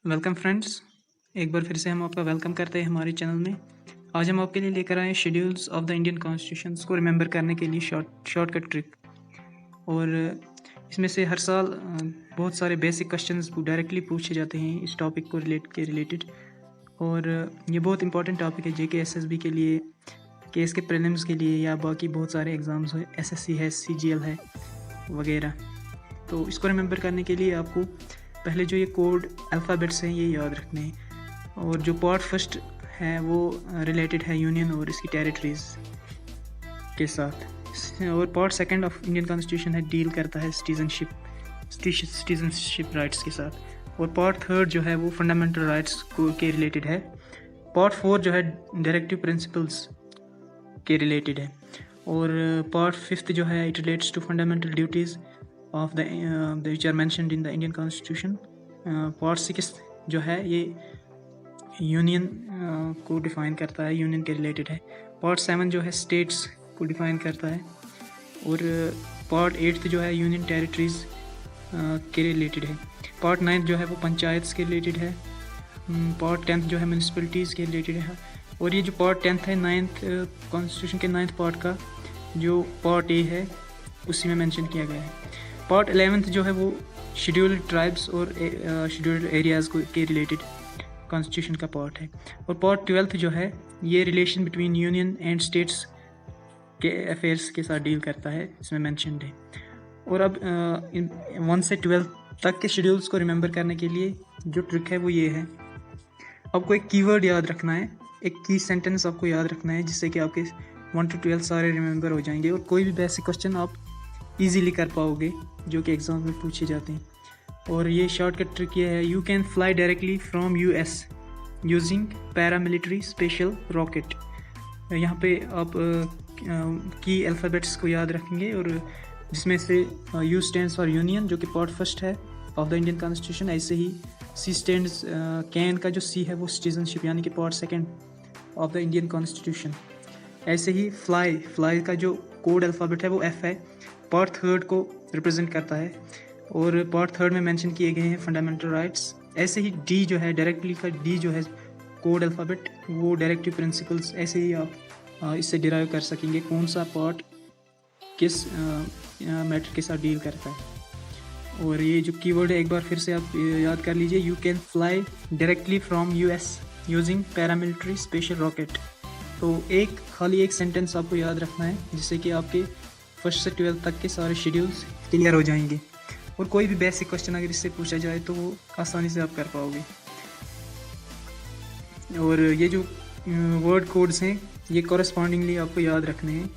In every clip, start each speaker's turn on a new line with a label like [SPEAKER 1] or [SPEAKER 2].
[SPEAKER 1] Welcome friends, एक बार फिर से हम आपका वेलकम करते हैं हमारे चैनल में। आज हम आपके लिए लेकर आए schedules of the Indian constitution को रिमेंबर करने के लिए शॉर्टकट ट्रिक। और इसमें से हर साल बहुत सारे बेसिक क्वेश्चंस डायरेक्टली पूछे जाते हैं इस टॉपिक को रिलेटेड। और ये बहुत इंपॉर्टेंट टॉपिक है जेके एसएसबी के लिए, केस के प्रीलिम्स के लिए या बाकी बहुत सारे एग्ज़ाम्स है, एसएससी है, सीजीएल है वगैरह। तो इसको रिमेंबर करने के लिए आपको पहले जो ये कोड अल्फ़ाबेट्स हैं ये याद रखने हैं। और जो पार्ट फर्स्ट है वो रिलेटेड है यूनियन और इसकी टेरिटरीज़ के साथ। और part second of Indian constitution है डील करता है सिटीजनशिप राइट्स के साथ। और पार्ट थर्ड जो है वो फंडामेंटल राइट्स को के रिलेटेड है। पार्ट फोर जो है डायरेक्टिव प्रिंसिपल्स के रिलेटेड है। और पार्ट फिफ्थ जो है it relates to fundamental duties of the which are mentioned in the Indian constitution. Part six जो है ये यूनियन को डिफ़ाइन करता है, यूनियन के रिलेटेड है। पार्ट सेवन जो है स्टेट्स को डिफ़ाइन करता है। और पार्ट एट्थ जो है यूनियन टेरिटरीज़ के रिलेटेड है। पार्ट नाइन्थ जो है वो पंचायत के रिलेटेड है। पार्ट टेंथ जो है म्यूनसिपलिटीज़ के रिलेटेड है। और ये जो पार्ट टेंथ है नाइन्थ कॉन्स्टिट्यूशन के नाइन्थ पार्ट का जो पार्ट ए है उसी में मेंशन किया गया है। पार्ट 11th जो है वो शेड्यूल्ड ट्राइब्स और शेड्यूल्ड एरियाज़ के रिलेटेड कॉन्स्टिट्यूशन का पार्ट है। और पार्ट 12th जो है ये relation between union and states के अफेयर्स के साथ डील करता है, इसमें मेंशनड है। और अब 1 से 12 तक के शेड्यूल्स को रिमेंबर करने के लिए जो ट्रिक है वो ये है, आपको एक कीवर्ड याद रखना है, एक की सेंटेंस आपको याद रखना है जिससे कि आपके 1 to 12 सारे रिमेंबर हो जाएंगे और कोई भी बेसिक क्वेश्चन आप इजीली कर पाओगे जो कि एग्ज़ाम में पूछे जाते हैं। और ये शॉर्टकट ट्रिक ये है, you can fly directly from US using paramilitary special rocket. यहाँ पे आप की अल्फ़ाबेट्स को याद रखेंगे और जिसमें से यू स्टैंड्स फॉर यूनियन जो कि पार्ट फर्स्ट है ऑफ द इंडियन कॉन्स्टिट्यूशन। ऐसे ही सी स्टैंड्स कैन का जो सी है वो सिटीजनशिप यानी कि part second of the Indian constitution. ऐसे ही फ्लाई का जो कोड अल्फ़ाबेट है वो एफ है, पार्ट थर्ड को रिप्रेजेंट करता है और पार्ट थर्ड में मेंशन किए गए हैं फंडामेंटल राइट्स। ऐसे ही डी जो है डायरेक्टली का डी जो है कोड अल्फ़ाबेट वो डायरेक्टिव प्रिंसिपल्स। ऐसे ही आप इससे डिराइव कर सकेंगे कौन सा पार्ट किस मैटर के साथ डील करता है। और ये जो कीवर्ड है एक बार फिर से आप याद कर लीजिए, you can fly directly from US using paramilitary special rocket. तो खाली एक सेंटेंस आपको याद रखना है जिससे कि आपके फर्स्ट से 12 तक के सारे शेड्यूल्स क्लियर हो जाएंगे और कोई भी बेसिक क्वेश्चन अगर इससे पूछा जाए तो वो आसानी से आप कर पाओगे। और ये जो वर्ड कोड्स हैं ये कॉरस्पॉन्डिंगली आपको याद रखने हैं।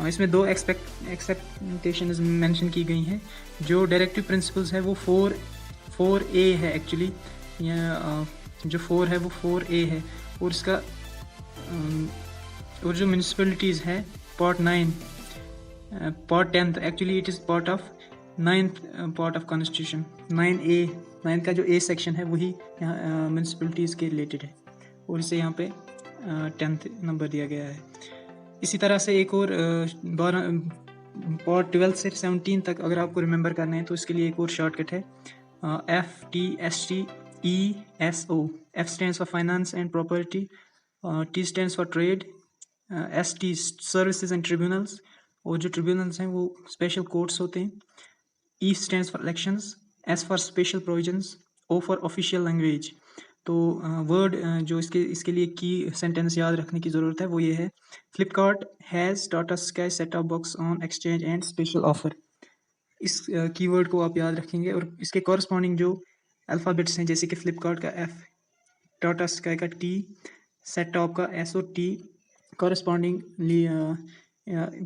[SPEAKER 1] इसमें दो एक्सेप्टेशंस मेंशन की गई हैं। जो डायरेक्टिव प्रिंसिपल्स है वो 4A है एक्चुअली, जो 4 है वो 4A है। और इसका और जो म्यूनसिपलिटीज़ है part 9 part 10th actually it is part of 9th part of constitution. 9 का जो ए सेक्शन है वही यहाँ म्यूनसिपलिटीज़ के रिलेटेड है और इसे यहाँ पे 10th नंबर दिया गया है। इसी तरह से एक और पार्ट 12 से 17 तक अगर आपको रिमेंबर करना है तो इसके लिए एक और शॉर्टकट है, FTSTESO। F stands for finance and property, T stands for trade, ST services and tribunals। और जो ट्रिब्यूनल्स हैं वो स्पेशल कोर्ट्स होते हैं। E stands for elections, S for special provisions, O for official language। तो word जो इसके लिए की सेंटेंस याद रखने की ज़रूरत है वो ये है, Flipkart has Tata sky set top box on exchange and special offer. इस कीवर्ड को आप याद रखेंगे और इसके कॉरस्पॉन्डिंग जो अल्फ़ाबेट्स हैं जैसे कि फ्लिपकार्ट का F, टाटा स्काई का T, सेट टॉप का S और T कॉरस्पॉन्डिंगली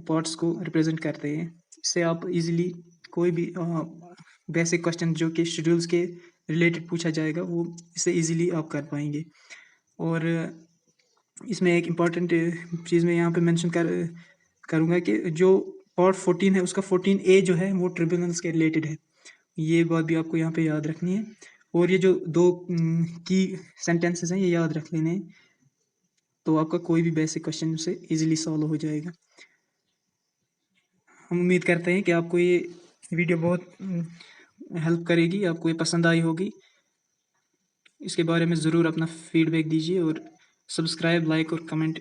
[SPEAKER 1] पार्ट्स को रिप्रेजेंट करते हैं। इससे आप इजीली कोई भी बेसिक क्वेश्चन जो कि शेड्यूल्स के रिलेटेड पूछा जाएगा वो इससे इजीली आप कर पाएंगे। और इसमें एक इम्पॉर्टेंट चीज़ मैं यहाँ पे मेंशन करूँगा कि जो पार्ट 14 है उसका 14A जो है वो ट्रिब्यूनल्स के रिलेटेड है। ये बात भी आपको यहाँ पे याद रखनी है। और ये जो दो की सेंटेंसेस हैं ये याद रख लेने हैं तो आपका कोई भी बेसिक क्वेश्चन से इजीली सॉल्व हो जाएगा। हम उम्मीद करते हैं कि आपको ये वीडियो बहुत हेल्प करेगी, आपको ये पसंद आई होगी। इसके बारे में ज़रूर अपना फीडबैक दीजिए और सब्सक्राइब, लाइक और कमेंट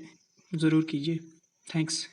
[SPEAKER 1] ज़रूर कीजिए। थैंक्स।